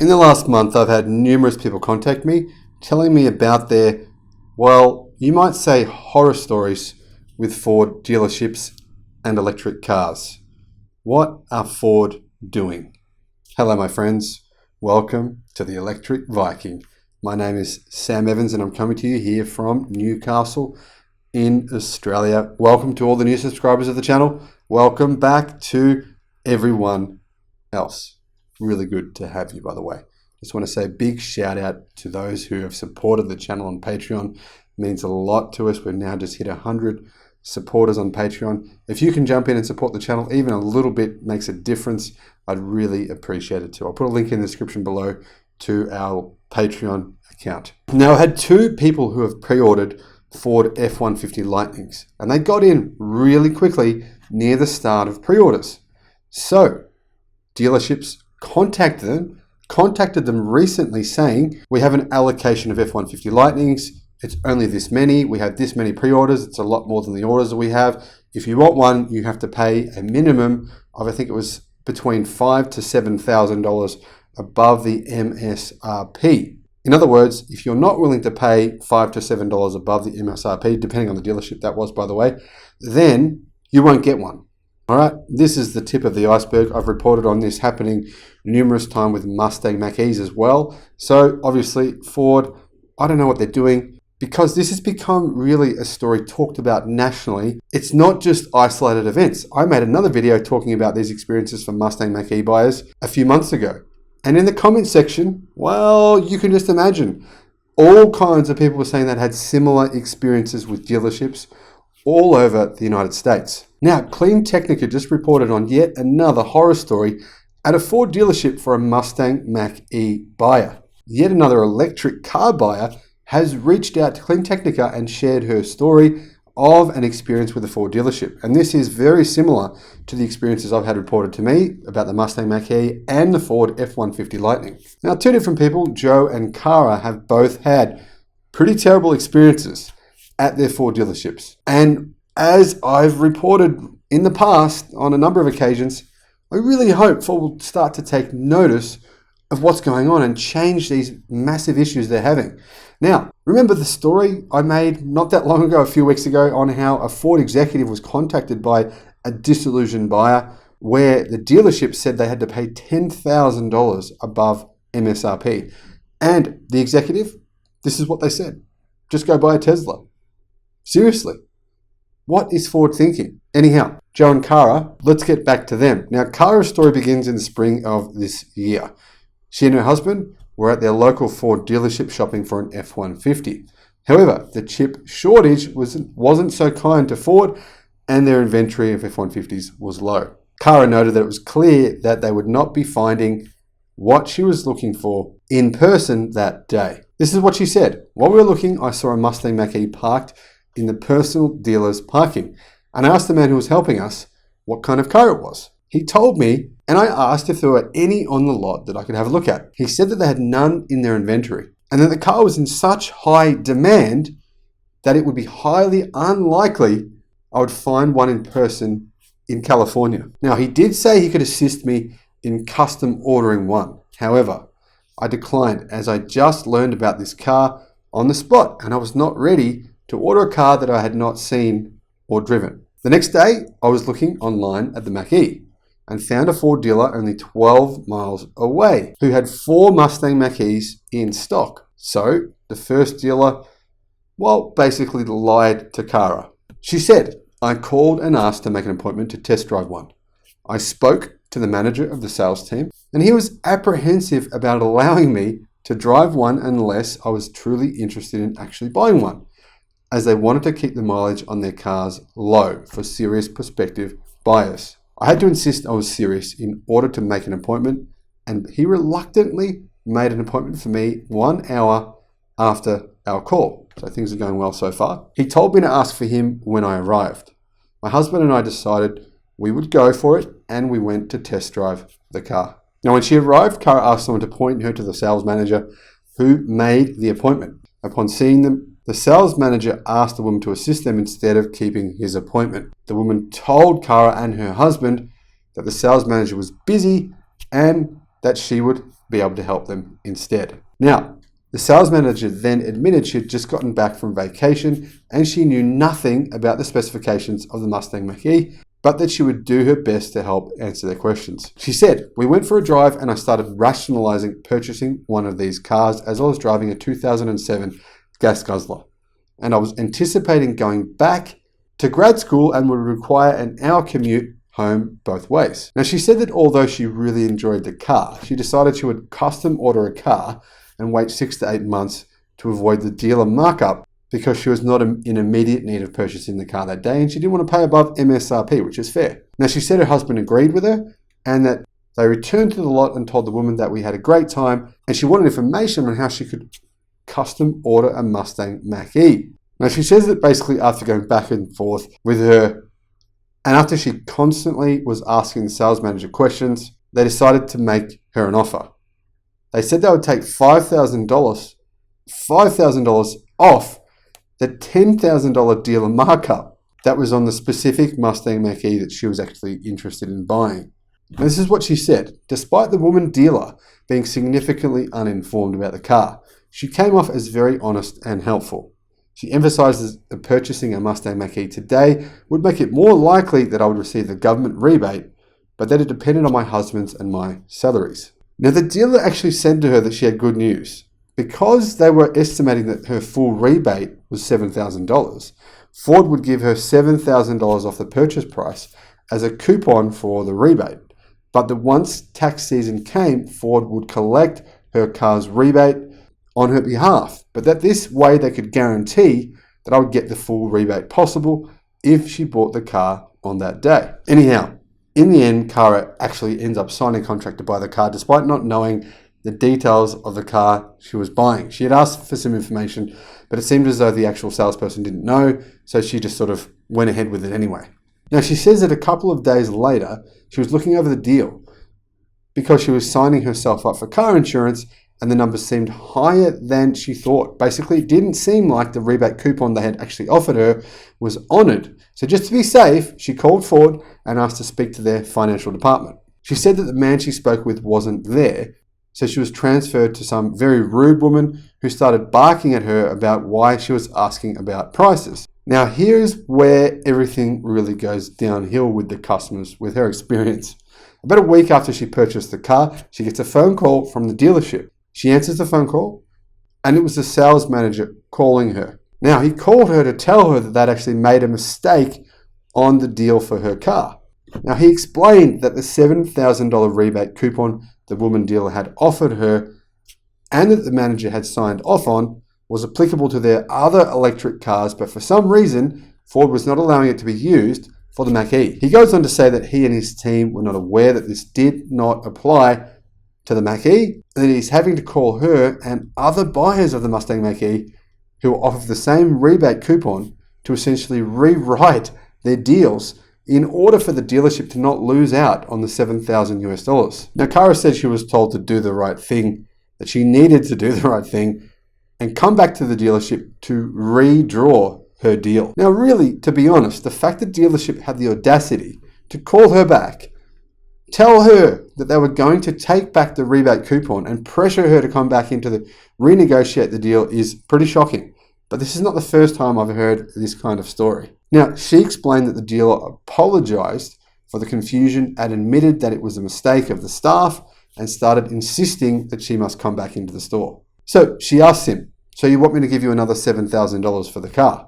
In the last month, I've had numerous people contact me telling me about their, well, you might say horror stories with Ford dealerships and electric cars. What are Ford doing? Hello, my friends. Welcome to the Electric Viking. My name is Sam Evans and I'm coming to you here from Newcastle in Australia. Welcome to all the new subscribers of the channel. Welcome back to everyone else. Really good to have you, by the way. Just want to say a big shout out to those who have supported the channel on Patreon. It means a lot to us. We've now just hit 100 supporters on Patreon. If you can jump in and support the channel, even a little bit makes a difference. I'd really appreciate it too. I'll put a link in the description below to our Patreon account. Now, I had two people who have pre-ordered Ford F150 Lightnings, and they got in really quickly near the start of pre-orders. So, dealerships contacted them recently saying, we have an allocation of F150 Lightnings. It's only this many. We have this many pre-orders. It's a lot more than the orders that we have. If you want one, you have to pay a minimum of, I think it was between $5,000 to $7,000 above the MSRP. In other words, if you're not willing to pay $5 to $7 above the MSRP, depending on the dealership that was, by the way, then you won't get one. All right, this is the tip of the iceberg. I've reported on this happening numerous times with Mustang Mach-E's as well. So obviously Ford, I don't know what they're doing, because this has become really a story talked about nationally. It's not just isolated events. I made another video talking about these experiences for Mustang Mach-E buyers a few months ago. And in the comment section, well, you can just imagine all kinds of people were saying that had similar experiences with dealerships all over the United States. Now, Clean Technica just reported on yet another horror story at a Ford dealership for a Mustang Mach-E buyer. Yet another electric car buyer has reached out to Clean Technica and shared her story of an experience with a Ford dealership. And this is very similar to the experiences I've had reported to me about the Mustang Mach-E and the Ford F150 Lightning. Now, two different people, Joe and Cara, have both had pretty terrible experiences at their Ford dealerships. And as I've reported in the past on a number of occasions, I really hope Ford will start to take notice of what's going on and change these massive issues they're having. Now, remember the story I made not that long ago, a few weeks ago, on how a Ford executive was contacted by a disillusioned buyer where the dealership said they had to pay $10,000 above MSRP. And the executive, this is what they said: just go buy a Tesla. Seriously, what is Ford thinking? Anyhow, Joe and Cara, let's get back to them. Now, Cara's story begins in the spring of this year. She and her husband were at their local Ford dealership shopping for an F-150. However, the chip shortage wasn't so kind to Ford, and their inventory of F-150s was low. Cara noted that it was clear that they would not be finding what she was looking for in person that day. This is what she said: while we were looking, I saw a Mustang Mach-E parked in the personal dealer's parking, and I asked the man who was helping us what kind of car it was. He told me, and I asked if there were any on the lot that I could have a look at. He said that they had none in their inventory, and that the car was in such high demand that it would be highly unlikely I would find one in person in California. Now, he did say he could assist me in custom ordering one. However, I declined, as I just learned about this car on the spot, and I was not ready to order a car that I had not seen or driven. The next day, I was looking online at the Mach-E and found a Ford dealer only 12 miles away who had 4 Mustang Mach-E's in stock. So the first dealer, well, basically lied to Cara. She said, I called and asked to make an appointment to test drive one. I spoke to the manager of the sales team, and he was apprehensive about allowing me to drive one unless I was truly interested in actually buying one, as they wanted to keep the mileage on their cars low for serious prospective buyers. I had to insist I was serious in order to make an appointment, and he reluctantly made an appointment for me 1 hour after our call. So things are going well so far. He told me to ask for him when I arrived. My husband and I decided we would go for it, and we went to test drive the car. Now, when she arrived, Cara asked someone to point her to the sales manager who made the appointment. Upon seeing them, the sales manager asked the woman to assist them instead of keeping his appointment. The woman told Cara and her husband that the sales manager was busy and that she would be able to help them instead. Now, the sales manager then admitted she had just gotten back from vacation and she knew nothing about the specifications of the Mustang Mach-E, but that she would do her best to help answer their questions. She said, "We went for a drive and I started rationalizing purchasing one of these cars as I was driving a 2007 gas guzzler. And I was anticipating going back to grad school and would require an hour commute home both ways." Now, she said that although she really enjoyed the car, she decided she would custom order a car and wait 6 to 8 months to avoid the dealer markup because she was not in immediate need of purchasing the car that day and she didn't want to pay above MSRP, which is fair. Now, she said her husband agreed with her and that they returned to the lot and told the woman that we had a great time and she wanted information on how she could custom order a Mustang Mach-E. Now, she says that basically after going back and forth with her and after she constantly was asking the sales manager questions, they decided to make her an offer. They said they would take $5,000 off the $10,000 dealer markup that was on the specific Mustang Mach-E that she was actually interested in buying. Now, this is what she said. Despite the woman dealer being significantly uninformed about the car, she came off as very honest and helpful. She emphasizes that purchasing a Mustang Mach-E today would make it more likely that I would receive the government rebate, but that it depended on my husband's and my salaries. Now, the dealer actually said to her that she had good news. Because they were estimating that her full rebate was $7,000, Ford would give her $7,000 off the purchase price as a coupon for the rebate. But that once tax season came, Ford would collect her car's rebate on her behalf, but that this way they could guarantee that I would get the full rebate possible if she bought the car on that day. Anyhow, in the end, Cara actually ends up signing a contract to buy the car despite not knowing the details of the car she was buying. She had asked for some information, but it seemed as though the actual salesperson didn't know, so she just sort of went ahead with it anyway. Now, she says that a couple of days later, she was looking over the deal because she was signing herself up for car insurance and the numbers seemed higher than she thought. Basically, it didn't seem like the rebate coupon they had actually offered her was honored. So just to be safe, she called Ford and asked to speak to their financial department. She said that the man she spoke with wasn't there, so she was transferred to some very rude woman who started barking at her about why she was asking about prices. Now, here's where everything really goes downhill with the customers, with her experience. About a week after she purchased the car, she gets a phone call from the dealership. She answers the phone call, and it was the sales manager calling her. Now, he called her to tell her that they'd actually made a mistake on the deal for her car. Now, he explained that the $7,000 rebate coupon the woman dealer had offered her and that the manager had signed off on was applicable to their other electric cars, but for some reason, Ford was not allowing it to be used for the Mach-E. He goes on to say that he and his team were not aware that this did not apply to the Mach-E, and that he's having to call her and other buyers of the Mustang Mach-E who were offered the same rebate coupon to essentially rewrite their deals in order for the dealership to not lose out on the $7,000. Now, Cara said she was told to do the right thing, that she needed to do the right thing and come back to the dealership to redraw her deal. Now, really, to be honest, the fact that the dealership had the audacity to call her back, tell her that they were going to take back the rebate coupon and pressure her to come back into the renegotiate the deal is pretty shocking. But this is not the first time I've heard this kind of story. Now, she explained that the dealer apologized for the confusion and admitted that it was a mistake of the staff and started insisting that she must come back into the store. So she asked him, "So you want me to give you another $7,000 for the car?"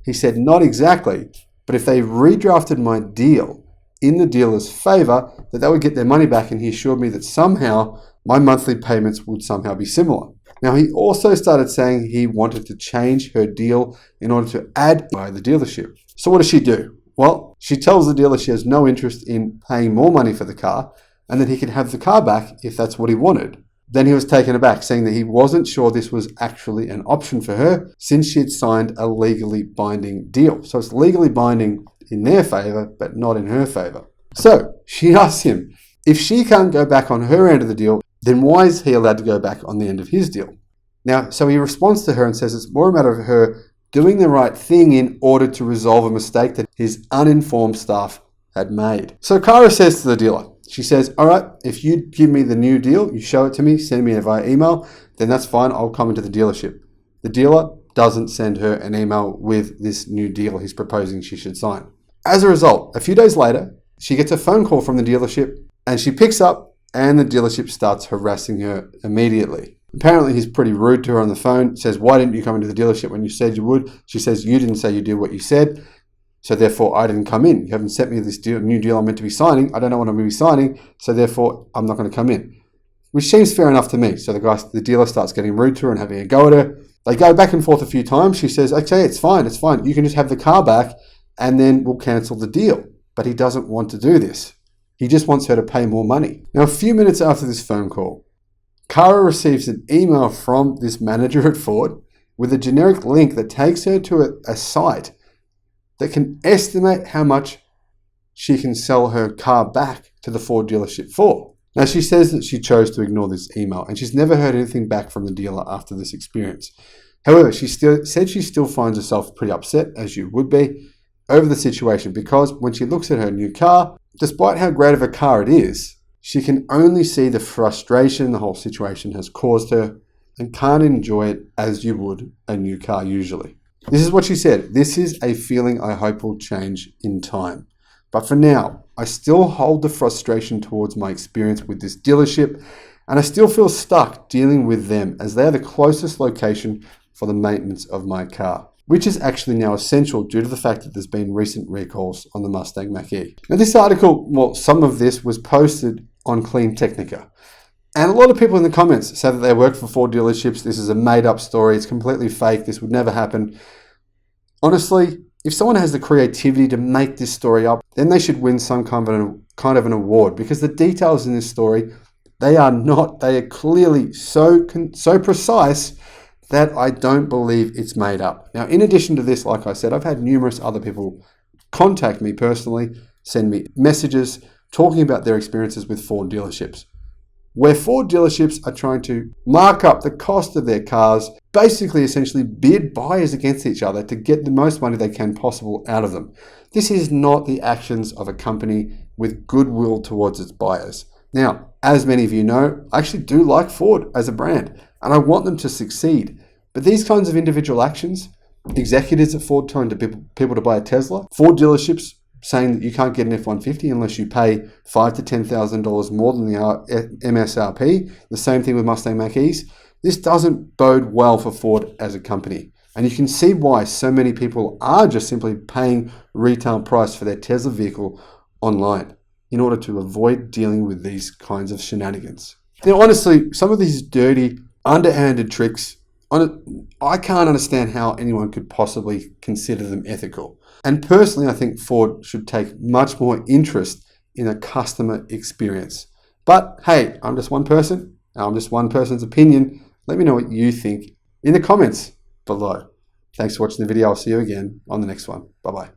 He said, "Not exactly, but if they redrafted my deal in the dealer's favor, that they would get their money back, and he assured me that somehow my monthly payments would somehow be similar." Now, he also started saying he wanted to change her deal in order to add by the dealership. So what does she do? Well, she tells the dealer she has no interest in paying more money for the car and that he can have the car back if that's what he wanted. Then he was taken aback, saying that he wasn't sure this was actually an option for her since she had signed a legally binding deal. So it's legally binding in their favor, but not in her favor. So she asks him, if she can't go back on her end of the deal, then why is he allowed to go back on the end of his deal? Now, so he responds to her and says it's more a matter of her doing the right thing in order to resolve a mistake that his uninformed staff had made. So Cara says to the dealer, She says, all right, if you give me the new deal, you show it to me, send me it via email, then that's fine. I'll come into the dealership. The dealer doesn't send her an email with this new deal he's proposing she should sign. As a result, a few days later, she gets a phone call from the dealership and she picks up and the dealership starts harassing her immediately. Apparently, he's pretty rude to her on the phone, says, why didn't you come into the dealership when you said you would? She says, you didn't say you did what you said, so therefore I didn't come in. You haven't sent me this new deal I'm meant to be signing. I don't know what I'm going to be signing, so therefore I'm not going to come in. Which seems fair enough to me. So the dealer starts getting rude to her and having a go at her. They go back and forth a few times. She says, okay, it's fine. You can just have the car back and then we'll cancel the deal. But he doesn't want to do this. He just wants her to pay more money. Now, a few minutes after this phone call, Cara receives an email from this manager at Ford with a generic link that takes her to a site that can estimate how much she can sell her car back to the Ford dealership for. Now, she says that she chose to ignore this email and she's never heard anything back from the dealer after this experience. However, she still finds herself pretty upset, as you would be, over the situation because when she looks at her new car, despite how great of a car it is, she can only see the frustration the whole situation has caused her and can't enjoy it as you would a new car usually. This is what she said. This is a feeling I hope will change in time. But for now, I still hold the frustration towards my experience with this dealership and I still feel stuck dealing with them as they are the closest location for the maintenance of my car, which is actually now essential due to the fact that there's been recent recalls on the Mustang Mach-E. Now this article, well, some of this was posted on Clean Technica. And a lot of people in the comments say that they work for Ford dealerships. This is a made-up story. It's completely fake. This would never happen. Honestly, if someone has the creativity to make this story up, then they should win some kind of an award because the details in this story, they are clearly so precise that I don't believe it's made up. Now, in addition to this, like I said, I've had numerous other people contact me personally, send me messages talking about their experiences with Ford dealerships, where Ford dealerships are trying to mark up the cost of their cars, basically essentially bid buyers against each other to get the most money they can possible out of them. This is not the actions of a company with goodwill towards its buyers. Now, as many of you know, I actually do like Ford as a brand, and I want them to succeed. But these kinds of individual actions, executives at Ford telling people to buy a Tesla, Ford dealerships saying that you can't get an F-150 unless you pay $5,000 to $10,000 more than the MSRP. The same thing with Mustang Mach-E's. This doesn't bode well for Ford as a company. And you can see why so many people are just simply paying retail price for their Tesla vehicle online in order to avoid dealing with these kinds of shenanigans. Now, honestly, some of these dirty, underhanded tricks, I can't understand how anyone could possibly consider them ethical. And personally, I think Ford should take much more interest in a customer experience. But hey, I'm just one person. I'm just one person's opinion. Let me know what you think in the comments below. Thanks for watching the video. I'll see you again on the next one. Bye-bye.